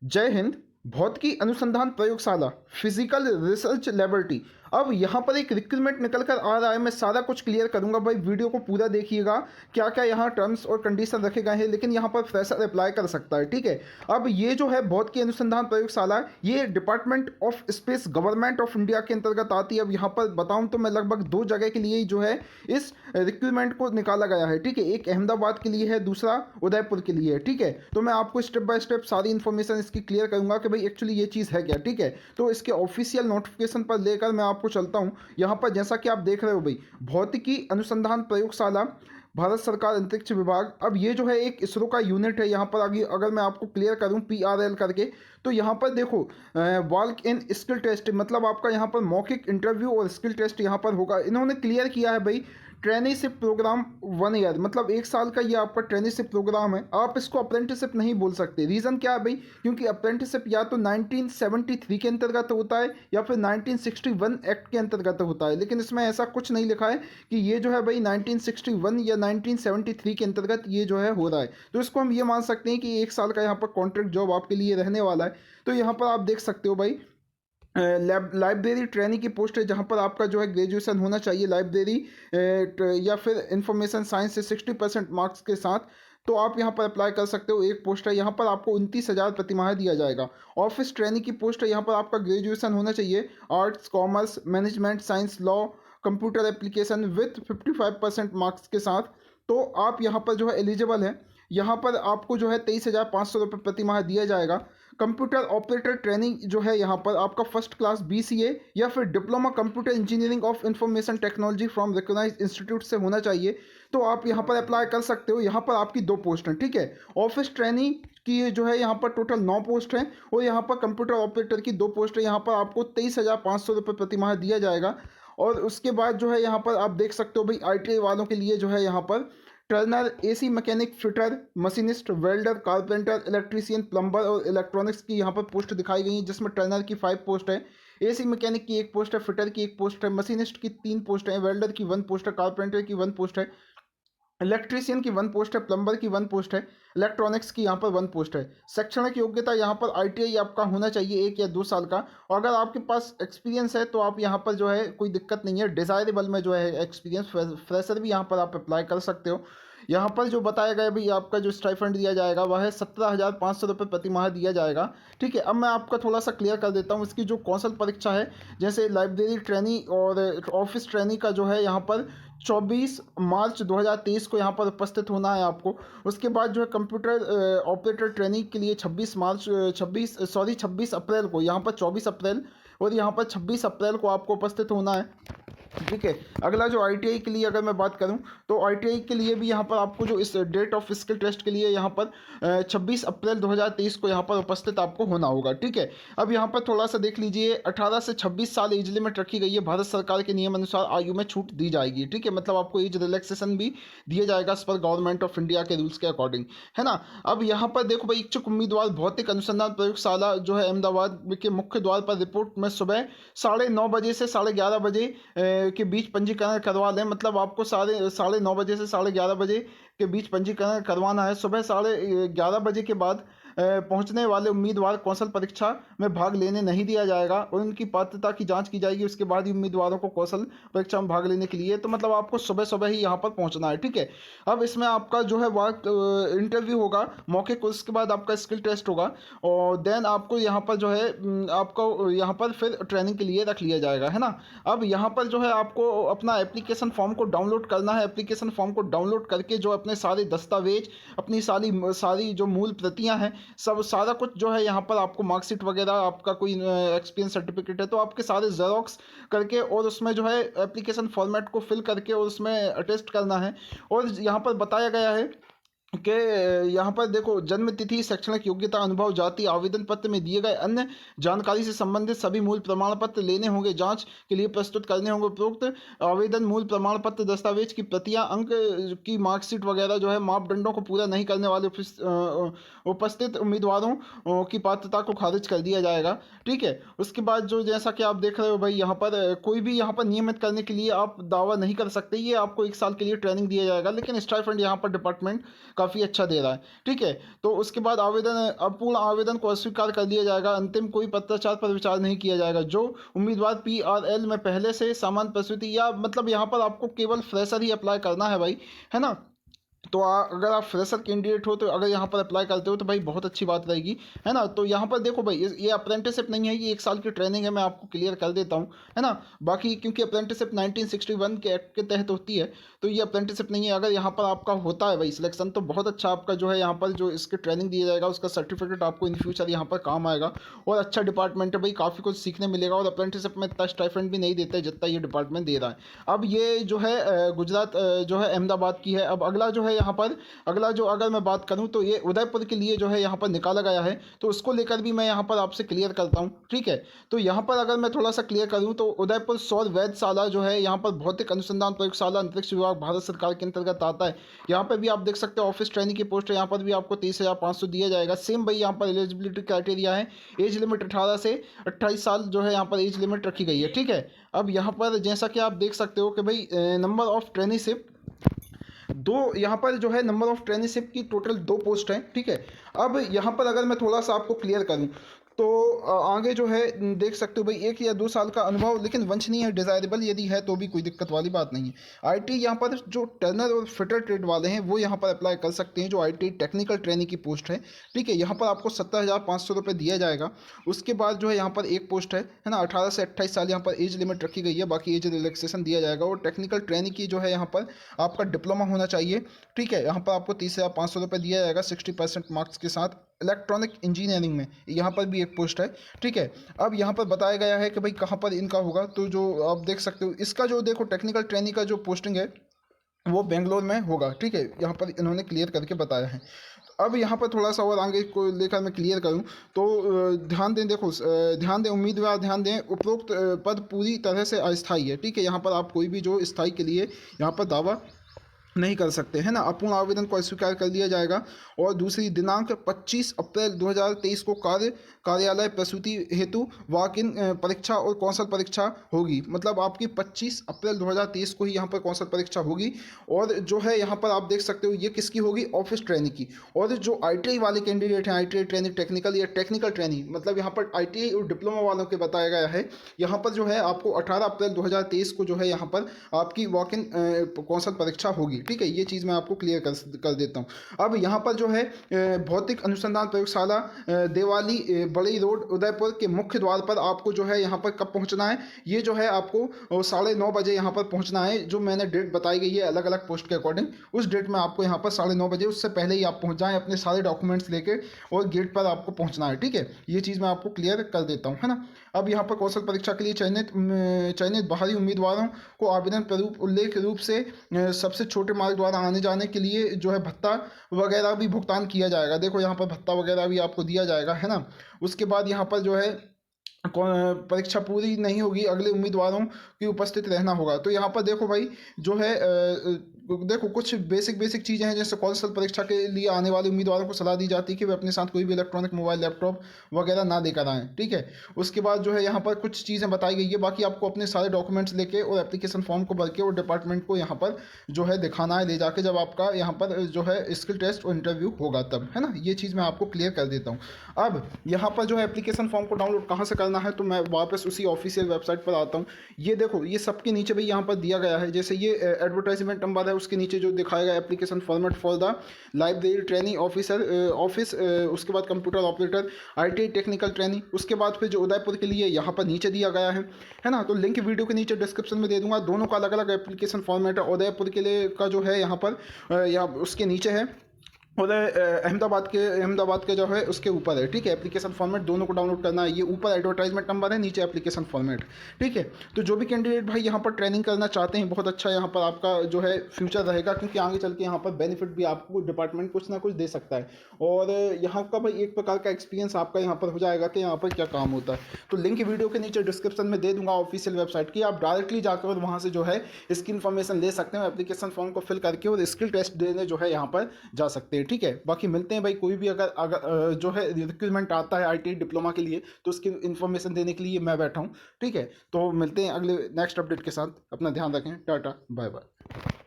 जय हिंद। भौतिकी अनुसंधान प्रयोगशाला, फिजिकल रिसर्च लेबोरेटरी। अब यहाँ पर एक रिक्रूटमेंट निकल कर आ रहा है। मैं सारा कुछ क्लियर करूंगा भाई, वीडियो को पूरा देखिएगा। क्या क्या यहाँ टर्म्स और कंडीशन रखे गए हैं, लेकिन यहाँ पर फ्रेशर अप्लाई कर सकता है, ठीक है। अब ये जो है भौतिकी अनुसंधान प्रयोगशाला, ये department of space government of India के अंतर्गत आती है। अब यहाँ पर बताऊँ तो मैं लगभग 2 जगह के लिए जो है इस रिक्रूटमेंट को निकाला गया है, ठीक है। एक अहमदाबाद के लिए है, दूसरा उदयपुर के लिए है, ठीक है। तो मैं आपको स्टेप बाय स्टेप सारी इन्फॉर्मेशन इसकी क्लियर करूंगा कि भाई एक्चुअली ये चीज़ है क्या, ठीक है। तो इसके ऑफिशियल नोटिफिकेशन पर लेकर मैं आपको चलता हूँ। यहाँ पर जैसा कि आप देख रहे हो भाई, भौतिकी अनुसंधान प्रयोगशाला, भारत सरकार अंतरिक्ष विभाग। अब ये जो है एक इसरो का यूनिट है। यहाँ पर आगे अगर मैं आपको क्लियर करूँ PRL करके, तो यहाँ पर देखो वॉक इन स्किल टेस्ट, मतलब आपका यहाँ पर मौखिक इंटरव्यू और स्किल टेस्ट यहाँ पर होगा। इन्होंने क्लियर किया है भाई, ट्रेनीशिप प्रोग्राम 1 ईयर, मतलब 1 साल का ये आपका ट्रेनीशिप प्रोग्राम है। आप इसको अप्रेंटिसशिप नहीं बोल सकते। रीज़न क्या है भाई, क्योंकि अप्रेंटिसशिप या तो 1973 के अंतर्गत होता है या फिर 1961 एक्ट के अंतर्गत होता है, लेकिन इसमें ऐसा कुछ नहीं लिखा है कि ये जो है भाई 1961 या 1973 के अंतर्गत ये जो है हो रहा है। तो इसको हम ये मान सकते हैं कि 1 साल का यहाँ पर कॉन्ट्रैक्ट जॉब आपके लिए रहने वाला है। तो यहाँ पर आप देख सकते हो भाई, लाइब्रेरी ट्रेनिंग की पोस्ट है, जहाँ पर आपका जो है ग्रेजुएशन होना चाहिए लाइब्रेरी या फिर इंफॉर्मेशन साइंस से 60% मार्क्स के साथ। तो आप यहाँ पर अप्लाई कर सकते हो। एक पोस्ट है, यहाँ पर आपको 29,000 प्रतिमाह दिया जाएगा। ऑफिस ट्रेनिंग की पोस्ट है, यहाँ पर आपका ग्रेजुएशन होना चाहिए arts, commerce, management, science, law, computer application with 55% marks के साथ। तो आप यहाँ पर जो है एलिजिबल है। यहाँ पर आपको जो है 23,500 रुपये प्रति माह दिया जाएगा। कंप्यूटर ऑपरेटर ट्रेनिंग जो है, यहाँ पर आपका फर्स्ट क्लास BCA या फिर diploma computer engineering of information technology from recognised institute से होना चाहिए। तो आप यहाँ पर अप्लाई कर सकते हो। यहाँ पर आपकी 2 पोस्ट हैं, ठीक है। ऑफिस ट्रेनिंग की जो है यहाँ पर टोटल 9 पोस्ट हैं, और यहाँ पर कंप्यूटर ऑपरेटर की 2 पोस्ट है। यहाँ पर आपको 23,500 रुपये प्रति माह दिया जाएगा। और उसके बाद जो है यहाँ पर आप देख सकते हो भाई, ITI वालों के लिए जो है यहाँ पर Turner, AC mechanic, fitter, machinist, welder, carpenter, electrician, plumber और इलेक्ट्रॉनिक्स की यहाँ पर पोस्ट दिखाई गई है, जिसमें टर्नर की 5 पोस्ट है, AC मैकेनिक की 1 पोस्ट है, फिटर की 1 पोस्ट है, मशीनिस्ट की 3 पोस्ट है, वेल्डर की 1 पोस्ट है, कारपेंटर की 1 पोस्ट है, इलेक्ट्रीशियन की 1 पोस्ट है, प्लम्बर की 1 पोस्ट है, इलेक्ट्रॉनिक्स की यहाँ पर 1 पोस्ट है। शैक्षणिक योग्यता यहाँ पर ITI आपका होना चाहिए 1 या 2 साल का। और अगर आपके पास एक्सपीरियंस है तो आप यहाँ पर जो है कोई दिक्कत नहीं है, डिज़ायरेबल में जो है एक्सपीरियंस, फ्रेशर भी यहाँ पर आप अप्लाई कर सकते हो। यहाँ पर जो बताया गया भाई, आपका जो स्टाइफंड दिया जाएगा वह है 17,500 रुपये प्रति माह दिया जाएगा, ठीक है। अब मैं आपका थोड़ा सा क्लियर कर देता हूँ इसकी जो कौशल परीक्षा है। जैसे लाइब्रेरी ट्रेनी और ऑफिस ट्रेनी का जो है यहाँ पर 24 मार्च 2023 को यहाँ पर उपस्थित होना है आपको। उसके बाद जो है कंप्यूटर ऑपरेटर ट्रेनिंग के लिए 26 अप्रैल को, यहाँ पर 24 अप्रैल और यहाँ पर 26 अप्रैल को आपको उपस्थित होना है, ठीक है। अगला जो ITI के लिए अगर मैं बात करूं, तो ITI के लिए भी यहाँ पर आपको जो इस डेट ऑफ स्किल टेस्ट के लिए यहाँ पर 26 अप्रैल 2023 को यहाँ पर उपस्थित आपको होना होगा, ठीक है। अब यहाँ पर थोड़ा सा देख लीजिए, 18 से 26 साल एज लिमिट रखी गई है। भारत सरकार के नियम अनुसार आयु में छूट दी जाएगी, ठीक है। मतलब आपको एज रिलैक्सेशन भी दिया जाएगा इस पर गवर्नमेंट ऑफ इंडिया के रूल्स के अकॉर्डिंग, है ना। अब यहाँ पर देखो भाई, इच्छुक उम्मीदवार भौतिक अनुसंधान प्रयोगशाला जो है अहमदाबाद के मुख्य द्वार पर रिपोर्ट में सुबह 9:30 बजे से 11:30 बजे के बीच पंजीकरण करवा लें। मतलब आपको 9:30 बजे से 11:30 बजे के बीच पंजीकरण करवाना है। सुबह 11:30 बजे के बाद पहुंचने वाले उम्मीदवार कौशल परीक्षा में भाग लेने नहीं दिया जाएगा और उनकी पात्रता की जांच की जाएगी। उसके बाद ही उम्मीदवारों को कौशल परीक्षा में भाग लेने के लिए, तो मतलब आपको सुबह सुबह ही यहाँ पर पहुंचना है, ठीक है। अब इसमें आपका जो है वर्क इंटरव्यू होगा मौखिक, उसके बाद आपका स्किल टेस्ट होगा, और देन आपको यहाँ पर जो है आपको यहाँ पर फिर ट्रेनिंग के लिए रख लिया जाएगा, है ना। अब यहाँ पर जो है आपको अपना एप्लीकेशन फॉर्म को डाउनलोड करना है। एप्लीकेशन फॉर्म को डाउनलोड करके जो अपने सारे दस्तावेज, अपनी सारी जो मूल प्रतियां हैं, सब सारा कुछ जो है यहाँ पर आपको मार्कशीट वगैरह, आपका कोई एक्सपीरियंस सर्टिफिकेट है तो आपके सारे जेरोक्स करके और उसमें जो है एप्लीकेशन फॉर्मेट को फिल करके और उसमें अटेस्ट करना है। और यहाँ पर बताया गया है कि यहाँ पर देखो, जन्म तिथि, शैक्षणिक योग्यता, अनुभव, जाति, आवेदन पत्र में दिए गए अन्य जानकारी से संबंधित सभी मूल प्रमाण पत्र लेने होंगे, जांच के लिए प्रस्तुत करने होंगे। उपरोक्त आवेदन, मूल प्रमाण पत्र, दस्तावेज की प्रतियां, अंक की मार्कशीट वगैरह जो है मापदंडों को पूरा नहीं करने वाले उपस्थित उम्मीदवारों की पात्रता को खारिज कर दिया जाएगा, ठीक है। उसके बाद जो, जैसा कि आप देख रहे हो भाई, यहाँ पर कोई भी यहाँ पर नियमित करने के लिए आप दावा नहीं कर सकते। ये आपको 1 साल के लिए ट्रेनिंग दिया जाएगा, लेकिन स्टाइफंड यहाँ पर डिपार्टमेंट काफ़ी अच्छा दे रहा है। ठीक है, तो उसके बाद आवेदन, अब पूर्ण आवेदन को अस्वीकार कर दिया जाएगा, अंतिम कोई पत्राचार पर विचार नहीं किया जाएगा। जो उम्मीदवार PRL में पहले से सामान्य प्रस्तुति, या मतलब यहाँ पर आपको केवल फ्रेशर ही अप्लाई करना है भाई, है ना। तो अगर आप फ्रेशर कैंडिडेट हो तो अगर यहाँ पर अप्लाई करते हो तो भाई बहुत अच्छी बात रहेगी, है ना। तो यहाँ पर देखो भाई, ये अप्रेंटिसशिप नहीं है, ये 1 साल की ट्रेनिंग है, मैं आपको क्लियर कर देता हूँ, है ना। बाकी क्योंकि अप्रेंटिसशिप 1961 के एक्ट के तहत होती है, तो ये अप्रेंटिसशिप नहीं है। अगर यहाँ पर आपका होता है भाई सिलेक्शन, तो बहुत अच्छा आपका जो है यहाँ पर जो इसकी ट्रेनिंग दिया जाएगा उसका सर्टिफिकेट आपको इन फ्यूचर यहाँ पर काम आएगा। और अच्छा डिपार्टमेंट है भाई, काफ़ी कुछ सीखने मिलेगा, और अप्रेंटिसशिप में इतना स्टाइपेंड भी नहीं देते जितना ये डिपार्टमेंट दे रहा है। अब ये जो है गुजरात जो है अहमदाबाद की है। अब अगला जो है यहाँ पर, अगला जो अगर मैं बात करूं तो ये उदयपुर के लिए जो है यहाँ पर निकाला गया है, तो उसको लेकर भी मैं यहाँ पर आपसे क्लियर करता हूँ। ठीक है, तो यहाँ पर अगर मैं थोड़ा सा क्लियर करूँ तो उदयपुर सौर वेधशाला जो है यहाँ पर भौतिक अनुसंधान प्रयोगशाला अंतरिक्ष विभाग भारत सरकार के अंतर्गत आता है। यहाँ पर भी आप देख सकते हो ऑफिस ट्रेनिंग की पोस्ट है, यहाँ पर भी आपको 30,500 दिया जाएगा। सेम भाई यहाँ पर एलिजिबिलिटी क्राइटेरिया है, एज लिमिट 18 से 28 साल जो है यहाँ पर एज लिमिट रखी गई है। ठीक है, अब यहाँ पर जैसा कि आप देख सकते हो कि भाई नंबर ऑफ ट्रेनिशिप दो, यहाँ पर जो है नंबर ऑफ ट्रेनिशिप की टोटल 2 पोस्ट हैं। ठीक है, अब यहाँ पर अगर मैं थोड़ा सा आपको क्लियर करूँ तो आगे जो है देख सकते हो भाई 1 या 2 साल का अनुभव लेकिन वंशनीय है, डिज़ायरेबल यदि है तो भी कोई दिक्कत वाली बात नहीं है। आईटी यहाँ पर जो टर्नर और फिटर ट्रेड वाले हैं वो यहाँ पर अप्लाई कर सकते हैं, जो आईटी टेक्निकल ट्रेनिंग की पोस्ट है। ठीक है, यहाँ पर आपको 17,500 रुपये दिया जाएगा। उसके बाद जो है यहाँ पर एक पोस्ट है ना, 18 से 28 साल यहाँ पर एज लिमिट रखी गई है, बाकी एज रिलैक्सेशन दिया जाएगा। और टेक्निकल ट्रेनिंग की जो है यहाँ पर आपका डिप्लोमा होना चाहिए। ठीक है, यहाँ पर आपको 30,500 रुपये दिया जाएगा 60% मार्क्स के साथ। इलेक्ट्रॉनिक इंजीनियरिंग में यहाँ पर भी एक पोस्ट है। ठीक है, अब यहाँ पर बताया गया है कि भाई कहाँ पर इनका होगा, तो जो आप देख सकते हो इसका जो देखो टेक्निकल ट्रेनिंग का जो पोस्टिंग है वो बेंगलोर में होगा। ठीक है, यहाँ पर इन्होंने क्लियर करके बताया है। अब यहाँ पर थोड़ा सा और आगे को लेकर मैं क्लियर करूँ तो ध्यान दें, देखो ध्यान दें उम्मीदवार ध्यान दें, उपरोक्त पद पूरी तरह से अस्थायी है। ठीक है, यहाँ पर आप कोई भी जो स्थायी के लिए यहाँ पर दावा नहीं कर सकते, है ना। अपूर्ण आवेदन को अस्वीकार कर दिया जाएगा। और दूसरी दिनांक 25 अप्रैल 2023 को कार्यालय प्रसूति हेतु वॉक इन परीक्षा और कौशल परीक्षा होगी। मतलब आपकी 25 अप्रैल 2023 को ही यहाँ पर कौशल परीक्षा होगी। और जो है यहाँ पर आप देख सकते हो ये किसकी होगी, ऑफिस ट्रेनिंग की। और जो ITI वाले कैंडिडेट हैं, ITI ट्रेनिंग टेक्निकल या टेक्निकल ट्रेनिंग, मतलब यहाँ पर ITI और डिप्लोमा वालों के बताया गया है। यहाँ पर जो है आपको 18 अप्रैल 2023 को जो है यहाँ पर आपकी वॉक इन कौशल परीक्षा होगी। ठीक है, ये चीज़ मैं आपको क्लियर कर देता हूँ। अब यहाँ पर जो है भौतिक अनुसंधान प्रयोगशाला देवाली बड़ी रोड उदयपुर के मुख्य द्वार पर आपको जो है यहाँ पर कब पहुँचना है, ये जो है आपको 9:30 बजे यहाँ पर पहुँचना है। जो मैंने डेट बताई गई है अलग अलग पोस्ट के अकॉर्डिंग, उस डेट में आपको यहाँ पर 9:30 बजे, उससे पहले ही आप पहुँच जाएँ अपने सारे डॉक्यूमेंट्स लेके, और गेट पर आपको पहुँचना है। ठीक है, ये चीज़ मैं आपको क्लियर कर देता हूँ, है ना। अब यहाँ पर कौशल परीक्षा के लिए चयनित बाहरी उम्मीदवारों को आवेदन प्रारूप उल्लेख रूप से सबसे छोटे मार्ग द्वारा आने जाने के लिए जो है भत्ता वगैरह भी भुगतान किया जाएगा। देखो यहाँ पर भत्ता वगैरह भी आपको दिया जाएगा, है ना। उसके बाद यहाँ पर जो है परीक्षा पूरी नहीं होगी, अगले उम्मीदवारों की उपस्थित रहना होगा। तो यहाँ पर देखो भाई जो है देखो कुछ बेसिक चीज़ें हैं, जैसे कौशल परीक्षा के लिए आने वाले उम्मीदवारों को सलाह दी जाती है कि वे अपने साथ कोई भी इलेक्ट्रॉनिक मोबाइल लैपटॉप वगैरह ना लेकर आएँ। ठीक है, उसके बाद जो है यहाँ पर कुछ चीज़ें बताई गई है, बाकी आपको अपने सारे डॉक्यूमेंट्स लेके और एप्लीकेशन फॉर्म को भर के और डिपार्टमेंट को यहाँ पर जो है दिखाना है ले जाके, जब आपका यहाँ पर जो है स्किल टेस्ट और इंटरव्यू होगा तब, है ना। ये चीज़ मैं आपको क्लियर कर देता हूँ। अब यहाँ पर जो है एप्लीकेशन फॉर्म को डाउनलोड कहाँ से करना है, तो मैं वापस उसी ऑफिशियल वेबसाइट पर आता हूँ। ये देखो ये सबके नीचे भाई यहाँ पर दिया गया है, जैसे ये एडवर्टाइजमेंट नंबर है, उसके नीचे जो दिखाएगा application format for the library training officer office, उसके बाद computer operator ITI technical training, उसके बाद फिर जो उदयपुर के लिए यहाँ पर नीचे दिया गया है ना। तो लिंक वीडियो के नीचे डिस्क्रिप्शन में दे दूंगा, दोनों का अलग अलग एप्लीकेशन फॉर्मेट है। उदयपुर के लिए का जो है यहाँ पर या उसके नीचे है, और अहमदाबाद के जो है उसके ऊपर है। ठीक है, एप्लीकेशन फॉर्मेट दोनों को डाउनलोड करना है। ये ऊपर एडवर्टाइजमेंट नंबर है, नीचे एप्लीकेशन फॉर्मेट। ठीक है, तो जो भी कैंडिडेट भाई यहाँ पर ट्रेनिंग करना चाहते हैं, बहुत अच्छा यहाँ पर आपका जो है फ्यूचर रहेगा, क्योंकि आगे चल के यहाँ पर बेनिफिट भी आपको डिपार्टमेंट कुछ ना कुछ दे सकता है। और यहाँ का भाई एक प्रकार का एक्सपीरियंस आपका यहाँ पर हो जाएगा कि यहाँ पर क्या काम होता है। तो लिंक वीडियो के नीचे डिस्क्रिप्शन में दे दूंगा ऑफिशियल वेबसाइट की, आप डायरेक्टली जाकर वहाँ से जो है इसकी इन्फॉर्मेशन ले सकते हैं, एप्लीकेशन फॉर्म को फिल करके और स्किल टेस्ट देने जो है यहाँ पर जा सकते हैं। ठीक है, बाकी मिलते हैं भाई, कोई भी अगर जो है रिक्रूटमेंट आता है ITI डिप्लोमा के लिए, तो उसकी इन्फॉर्मेशन देने के लिए मैं बैठा हूँ। ठीक है, तो मिलते हैं अगले नेक्स्ट अपडेट के साथ। अपना ध्यान रखें, टाटा बाय बाय।